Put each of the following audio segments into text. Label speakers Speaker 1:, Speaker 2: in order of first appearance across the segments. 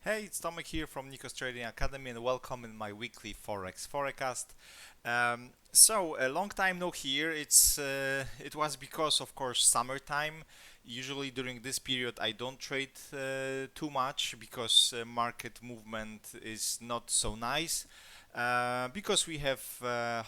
Speaker 1: Hey, it's Tomek here from Nikos Trading Academy and welcome in my weekly Forex Forecast. A long time no here. It was because of course summertime. Usually during this period I don't trade too much because market movement is not so nice. Because we have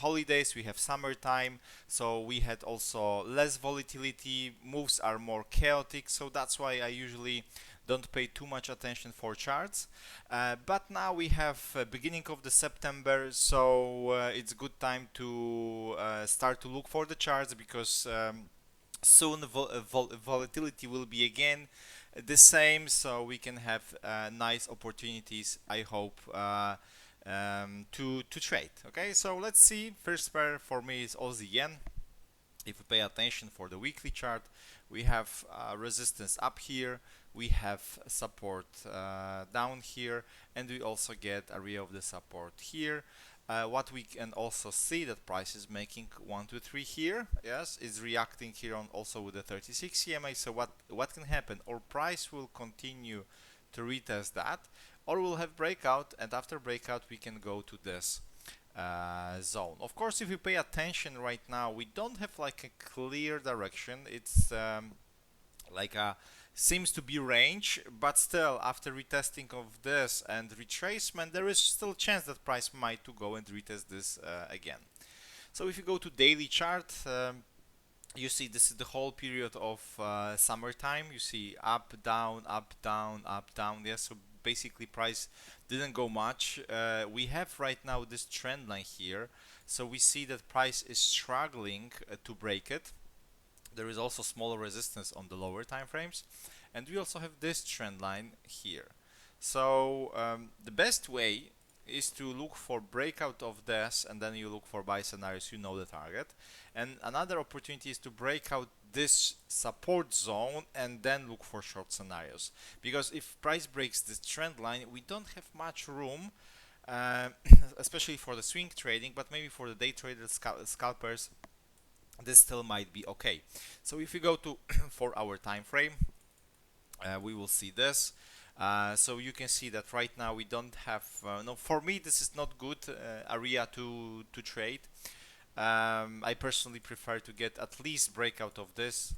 Speaker 1: holidays, we have summertime, so we had also less volatility, moves are more chaotic, so that's why I usually don't pay too much attention for charts. But now we have beginning of the September, so it's good time to start to look for the charts because soon volatility will be again the same, so we can have nice opportunities, I hope, to trade. Okay, so let's see. First pair for me is Aussie Yen. If we pay attention for the weekly chart, we have resistance up here, we have support down here, and we also get area of the support here. What we can also see that price is making 1 2 3 here. Yes, is reacting here on also with the 36 EMA. So what can happen? Or price will continue to retest that, or we'll have breakout, and after breakout we can go to this zone. Of course, if you pay attention right now, we don't have like a clear direction. It's like a seems to be range, but still after retesting of this and retracement, there is still chance that price might to go and retest this again. So if you go to daily chart, you see this is the whole period of summertime. You see up, down, up, down, up, down. Yes, so basically price didn't go much. We have right now this trend line here, so we see that price is struggling to break it. There is also smaller resistance on the lower time frames, and we also have this trend line here. So the best way is to look for breakout of this, and then you look for buy scenarios, you know the target. And another opportunity is to break out this support zone and then look for short scenarios, because if price breaks this trend line, we don't have much room, uh, especially for the swing trading, but maybe for the day traders, scalpers, this still might be okay. So if you go to 4-hour time frame, we will see this. So you can see that right now we don't have no, for me this is not good area to trade. I personally prefer to get at least breakout of this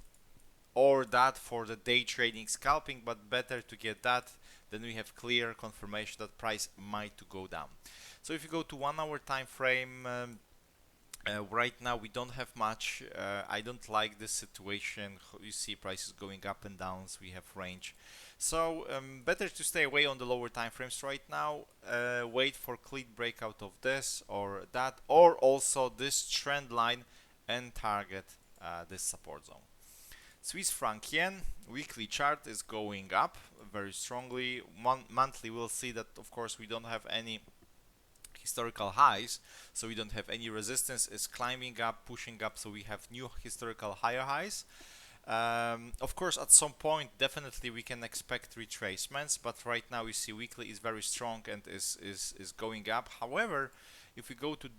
Speaker 1: or that for the day trading scalping, but better to get that than we have clear confirmation that price might to go down. So if you go to 1-hour time frame, right now we don't have much. I don't like this situation. You see prices going up and down, so we have range. So better to stay away on the lower time frames right now. Wait for clean breakout of this or that, or also this trend line, and target this support zone. Swiss franc yen weekly chart is going up very strongly. Monthly we'll see that of course we don't have any historical highs, so we don't have any resistance. Is climbing up, pushing up, so we have new historical higher highs. Of course at some point definitely we can expect retracements, but right now we see weekly is very strong and is going up. However, if we go to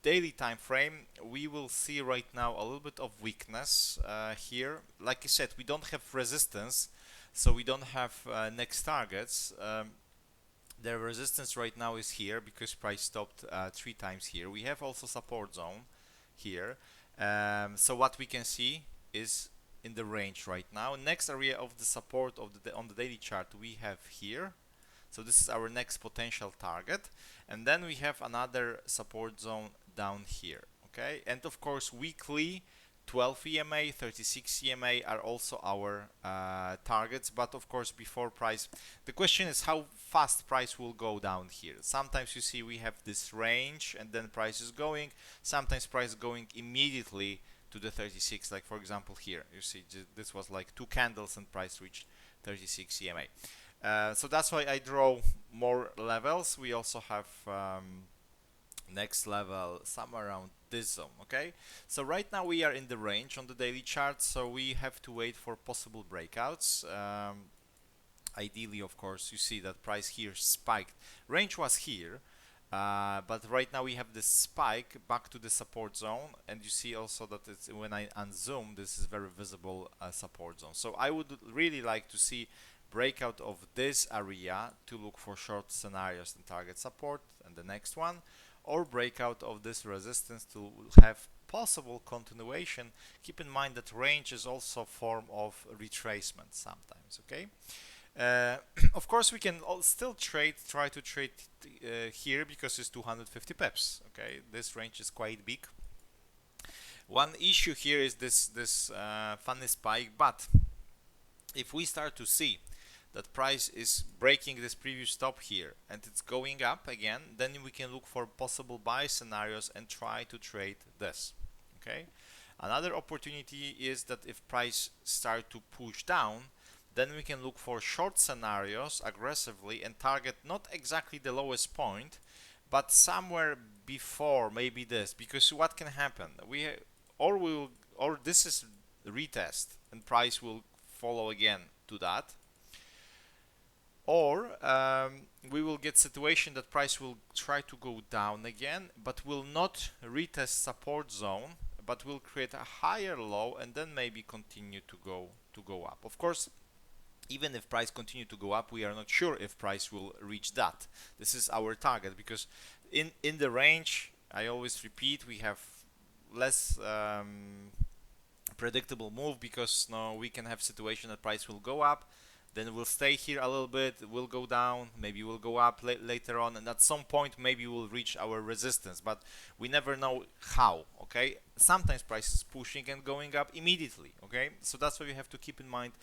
Speaker 1: daily time frame, we will see right now a little bit of weakness here. Like I said, we don't have resistance, so we don't have next targets. The resistance right now is here because price stopped 3 times here. We have also support zone here. So what we can see is in the range right now. Next area of the support of on the daily chart we have here. So this is our next potential target, and then we have another support zone down here. Okay, and of course weekly 12 EMA, 36 EMA are also our targets, but of course before price, the question is how fast price will go down here. Sometimes you see we have this range and then price is going, sometimes price going immediately to the 36, like for example here you see this was like 2 candles and price reached 36 EMA. So that's why I draw more levels. We also have next level somewhere around this zone. Okay, so right now we are in the range on the daily chart, so we have to wait for possible breakouts. Ideally, of course, you see that price here spiked. Range was here, but right now we have this spike back to the support zone, and you see also that it's, when I unzoom, this is very visible support zone. So I would really like to see breakout of this area to look for short scenarios and target support, and the next one, or breakout of this resistance to have possible continuation. Keep in mind that range is also a form of retracement sometimes, okay? Of course, we can still try to trade here because it's 250 pips. Okay, this range is quite big. One issue here is this funny spike, but if we start to see that price is breaking this previous stop here and it's going up again, then we can look for possible buy scenarios and try to trade this. Okay. Another opportunity is that if price start to push down, then we can look for short scenarios aggressively and target not exactly the lowest point, but somewhere before maybe this, because what can happen? Or this is retest and price will follow again to that, or we will get situation that price will try to go down again, but will not retest support zone, but will create a higher low and then maybe continue to go up. Of course, even if price continue to go up, we are not sure if price will reach that. This is our target, because in the range, I always repeat, we have less predictable move, because now we can have situation that price will go up, then we'll stay here a little bit, will go down, maybe will go up later on, and at some point maybe we'll reach our resistance, but we never know how. Okay, sometimes price is pushing and going up immediately. Okay, so that's what you have to keep in mind.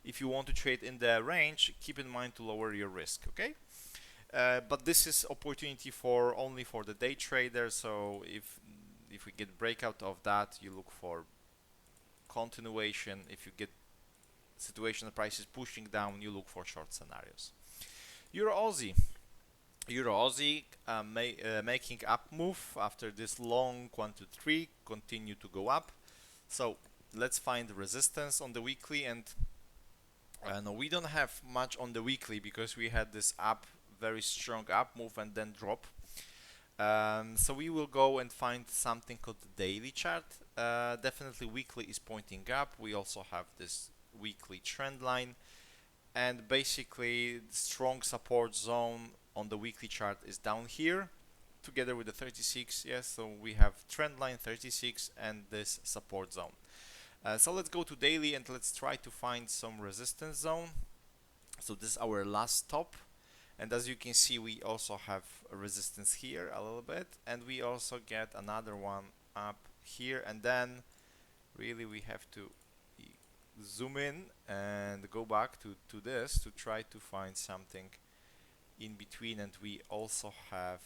Speaker 1: If you want to trade in the range, keep in mind to lower your risk. Okay, but this is opportunity for only for the day trader. So if we get breakout of that, you look for continuation. If you get situation the price is pushing down, you look for short scenarios. EURAUD. EURAUD making up move after this long 1 to 3, continue to go up. So let's find the resistance on the weekly, and no, we don't have much on the weekly because we had this very strong up move and then drop. So we will go and find something called the daily chart. Definitely weekly is pointing up. We also have this weekly trend line, and basically strong support zone on the weekly chart is down here together with the 36. Yes, so we have trend line 36 and this support zone. So let's go to daily and let's try to find some resistance zone. So this is our last top, and as you can see, we also have a resistance here a little bit, and we also get another one up here, and then really we have to zoom in and go back to this to try to find something in between. And we also have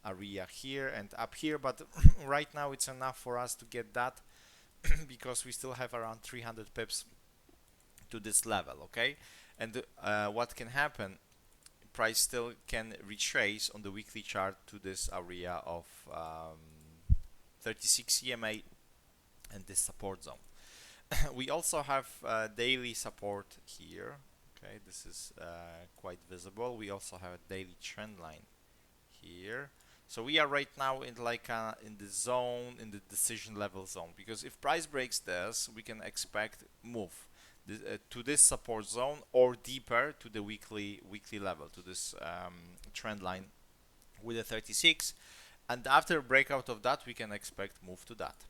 Speaker 1: area here and up here, but right now it's enough for us to get that because we still have around 300 pips to this level. Okay, and what can happen, price still can retrace on the weekly chart to this area of 36 EMA and this support zone. We also have daily support here. Okay, this is quite visible. We also have a daily trend line here. So we are right now in in the zone, in the decision level zone, because if price breaks this, we can expect move to this support zone or deeper to the weekly level, to this trend line with a 36, and after breakout of that we can expect move to that.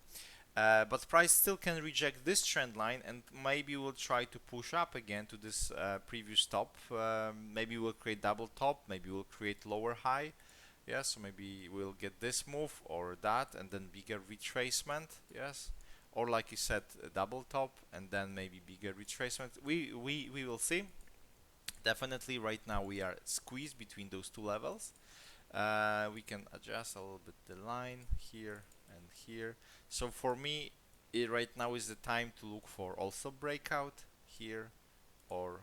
Speaker 1: But price still can reject this trend line, and maybe we'll try to push up again to this previous top. Maybe we'll create double top, maybe we'll create lower high. Yes, so maybe we'll get this move or that, and then bigger retracement. Yes, or like you said, a double top and then maybe bigger retracement. We will see. Definitely right now we are squeezed between those two levels. We can adjust a little bit the line here and here. So for me, right now is the time to look for also breakout here or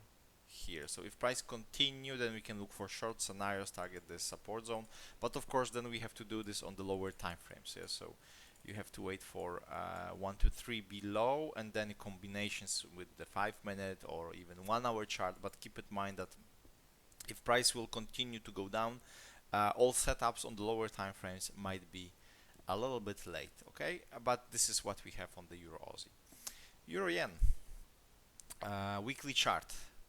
Speaker 1: here. So if price continue, then we can look for short scenarios, target this support zone. But of course, then we have to do this on the lower time frames. Yeah? So you have to wait for 1 to 3 below, and then combinations with the 5-minute or even 1-hour chart. But keep in mind that if price will continue to go down, all setups on the lower time frames might be a little bit late. Okay, but this is what we have on the EURAUD. EUR yen weekly chart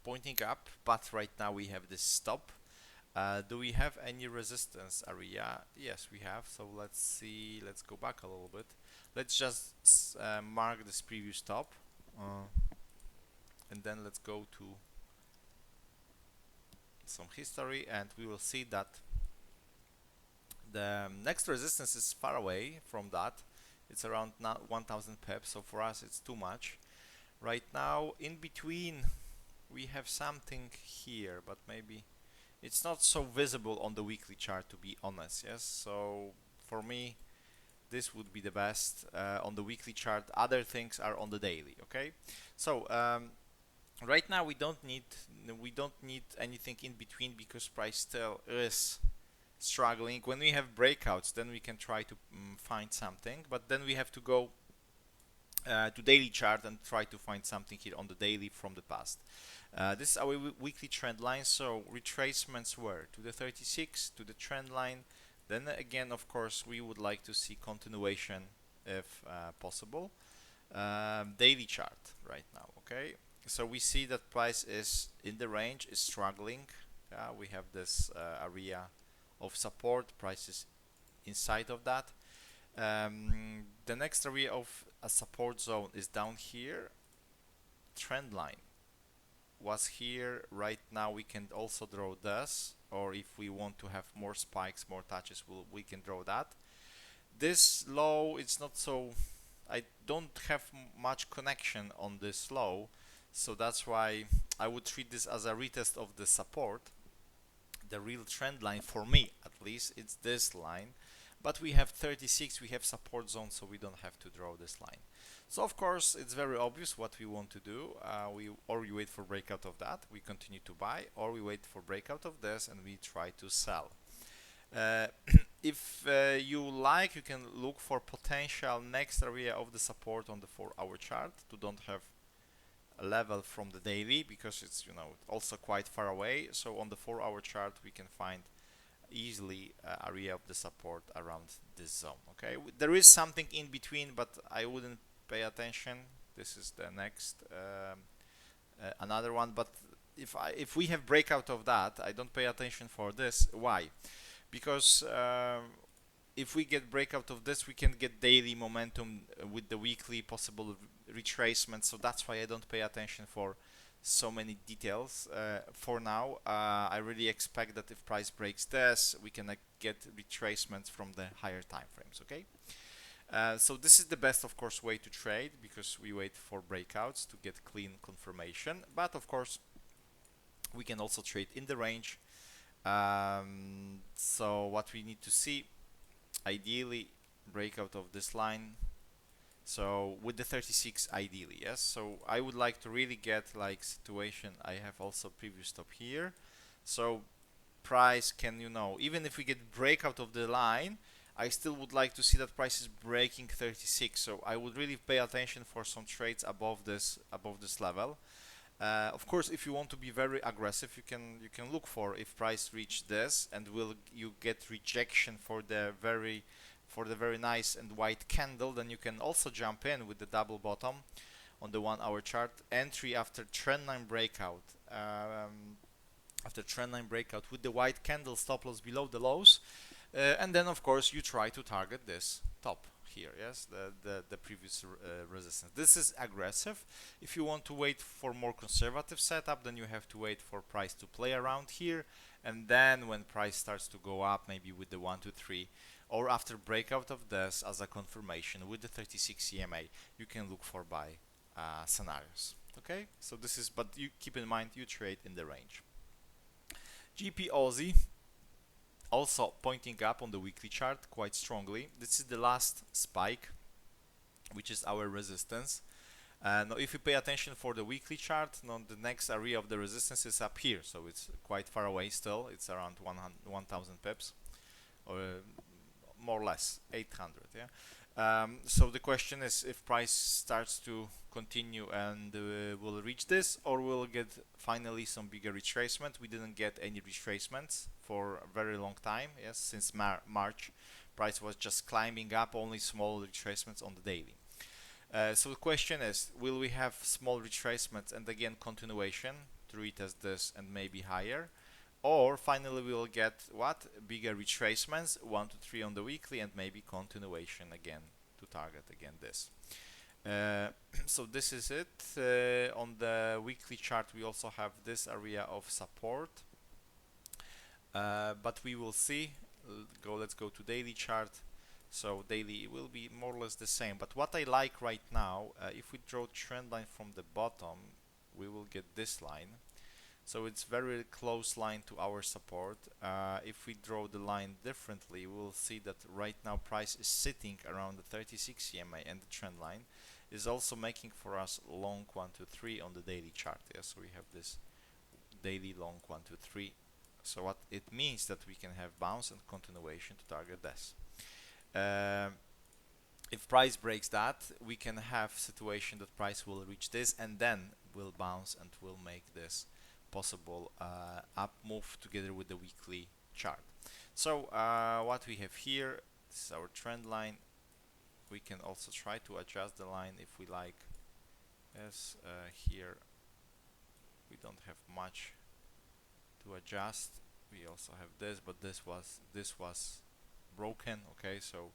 Speaker 1: pointing up, but right now we have this stop. Do we have any resistance area? Yes, we have. So let's see. Let's go back a little bit. Let's just mark this previous stop, and then let's go to some history, and we will see that the next resistance is far away from that. It's around 1000 pips, so for us it's too much. Right now, in between, we have something here, but maybe it's not so visible on the weekly chart, to be honest. Yes, so for me, this would be the best on the weekly chart. Other things are on the daily. Okay, so right now we don't need anything in between because price still is struggling. When we have breakouts, then we can try to find something, but then we have to go to daily chart and try to find something here on the daily from the past. This is our weekly trend line. So retracements were to the 36, to the trend line. Then again, of course, we would like to see continuation if possible. Daily chart right now. Okay, so we see that price is in the range, is struggling. We have this area of support, prices inside of that. The next area of a support zone is down here. Trend line was here. Right now we can also draw this, or if we want to have more spikes, more touches, we can draw that. This low, it's not so, I don't have much connection on this low, so that's why I would treat this as a retest of the support. The real trend line, for me at least, it's this line, but we have 36, we have support zone, so we don't have to draw this line. So of course it's very obvious what we want to do. We wait for breakout of that, we continue to buy, or we wait for breakout of this and we try to sell. If you like, you can look for potential next area of the support on the 4-hour chart to don't have a level from the daily, because it's also quite far away. So on the 4-hour chart we can find easily area of the support around this zone. Okay, there is something in between, but I wouldn't pay attention. This is the next another one, but if we have breakout of that, I don't pay attention for this. Why? Because if we get breakout of this, we can get daily momentum with the weekly possible retracement. So that's why I don't pay attention for so many details for now. I really expect that if price breaks this, we can get retracements from the higher time frames. Okay, so this is the best, of course, way to trade, because we wait for breakouts to get clean confirmation. But of course, we can also trade in the range. So what we need to see, ideally breakout of this line, so with the 36 ideally, yes. So I would like to really get like situation. I have also previous stop here, so price can, even if we get breakout of the line, I still would like to see that price is breaking 36. So I would really pay attention for some trades above this level. Of course, if you want to be very aggressive, you can look for, if price reach this and you get rejection for the very nice and white candle, then you can also jump in with the double bottom on the 1-hour chart. Entry after trend line breakout. After trend line breakout with the white candle, stop loss below the lows, and then of course you try to target this top here, yes, the previous resistance. This is aggressive. If you want to wait for more conservative setup, then you have to wait for price to play around here, and then when price starts to go up, maybe with the 1, 2, 3, or after breakout of this as a confirmation with the 36 EMA, you can look for buy scenarios. Okay, so this is, but you keep in mind you trade in the range. GBPAUD also pointing up on the weekly chart quite strongly. This is the last spike, which is our resistance. Now if you pay attention for the weekly chart, now the next area of the resistance is up here, so it's quite far away still. It's around 1000 pips, or more or less 800. Yeah. So the question is, if price starts to continue and will reach this, or will get finally some bigger retracement. We didn't get any retracements for a very long time. Yes, since March, price was just climbing up, only small retracements on the daily. So the question is, will we have small retracements and again continuation to to retest this and maybe higher, or finally we will get what, bigger retracements 1 to 3 on the weekly, and maybe continuation again to target again this. So this is it. On the weekly chart we also have this area of support, but we will see. Let's go to daily chart. So daily will be more or less the same, but what I like right now, if we draw trend line from the bottom, we will get this line. So it's very close line to our support. If we draw the line differently, we'll see that right now price is sitting around the 36 EMA, and the trend line is also making for us long 1 to 3 on the daily chart. Yeah, so we have this daily long 1 to 3. So what it means that we can have bounce and continuation to target this. If price breaks that, we can have situation that price will reach this and then will bounce and will make this possible up move together with the weekly chart. So what we have here, this is our trend line. We can also try to adjust the line if we like. Yes, here we don't have much to adjust. We also have this, but this was broken. Okay, so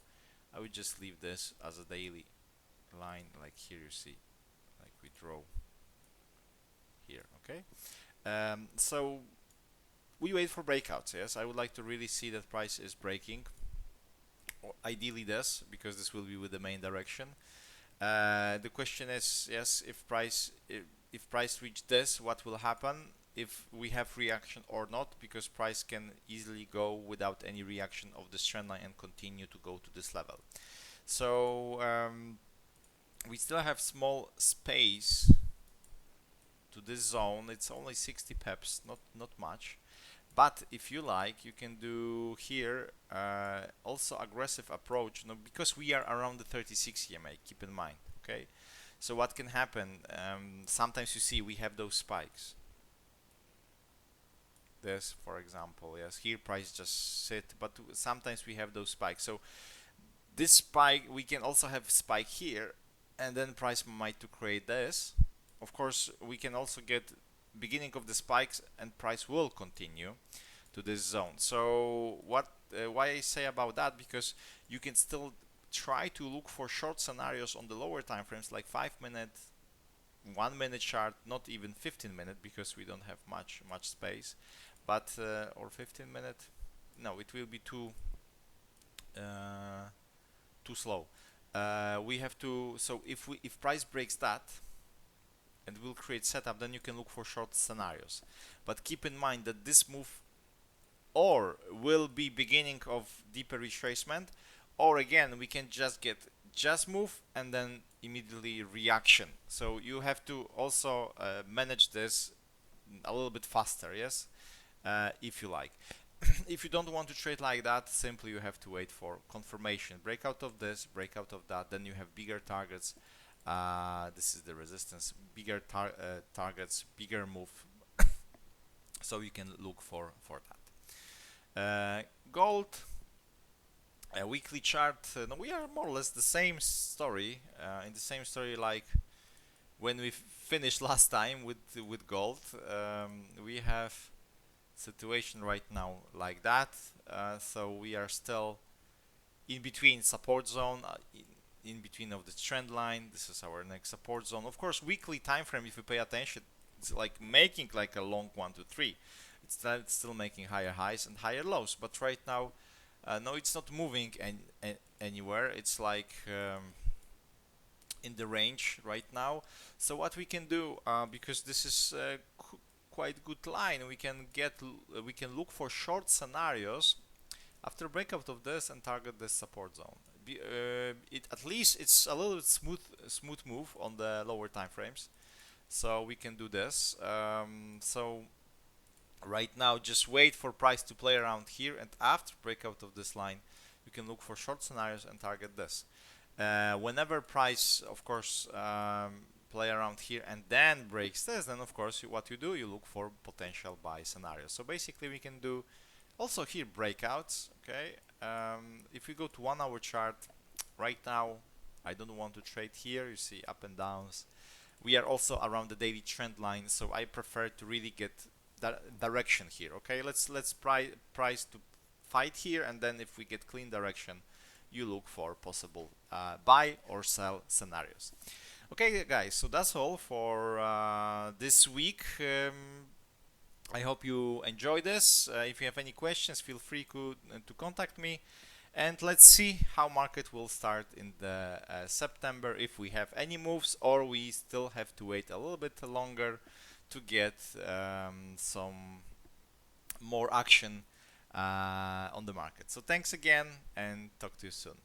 Speaker 1: I would just leave this as a daily line, like here you see, like we draw here. Okay, so we wait for breakouts. Yes, I would like to really see that price is breaking, or ideally this, because this will be with the main direction. The question is, yes, if price reach this, what will happen? If we have reaction or not, because price can easily go without any reaction of this trend line and continue to go to this level. So we still have small space to this zone. It's only 60 pips, not much. But if you like, you can do here also aggressive approach, because we are around the 36 EMA, keep in mind. Okay, so what can happen, sometimes you see we have those spikes. This, for example, yes, here price just sit, but sometimes we have those spikes. So this spike, we can also have spike here, and then price might to create this. Of course, we can also get beginning of the spikes, and price will continue to this zone. So what why I say about that, because you can still try to look for short scenarios on the lower time frames, like 5-minute, 1-minute chart, not even 15-minute, because we don't have much space. But or 15-minute, no, it will be too slow. We have to, so if price breaks that and will create setup, then you can look for short scenarios. But keep in mind that this move or will be beginning of deeper retracement, or again we can just get move and then immediately reaction. So you have to also manage this a little bit faster, yes, if you like. If you don't want to trade like that, simply you have to wait for confirmation, breakout of this, breakout of that, then you have bigger targets. This is the resistance, bigger targets, bigger move. So you can look for that. Gold, a weekly chart. No, we are more or less the same story, in the same story like when we finished last time with gold. We have situation right now like that. So we are still in between support zone, in between of the trend line. This is our next support zone. Of course, weekly time frame, if you pay attention, it's like making like a long 1 to 3. It's still making higher highs and higher lows, but right now no, it's not moving anywhere. It's like in the range right now. So what we can do, because this is quite good line, we can look for short scenarios after breakout of this and target this support zone. At least it's a little bit smooth move on the lower time frames, so we can do this. So right now just wait for price to play around here, and after breakout of this line you can look for short scenarios and target this. Whenever price, of course, play around here and then breaks this, then of course what you do, you look for potential buy scenarios. So basically we can do also here breakouts. Okay, if we go to 1 hour chart, right now I don't want to trade here. You see up and downs. We are also around the daily trend line, so I prefer to really get direction here. Okay, let's price to fight here, and then if we get clean direction, you look for possible buy or sell scenarios. Okay, guys, so that's all for this week. I hope you enjoy this. If you have any questions, feel free to contact me. And let's see how market will start in the September, if we have any moves or we still have to wait a little bit longer to get some more action on the market. So thanks again and talk to you soon.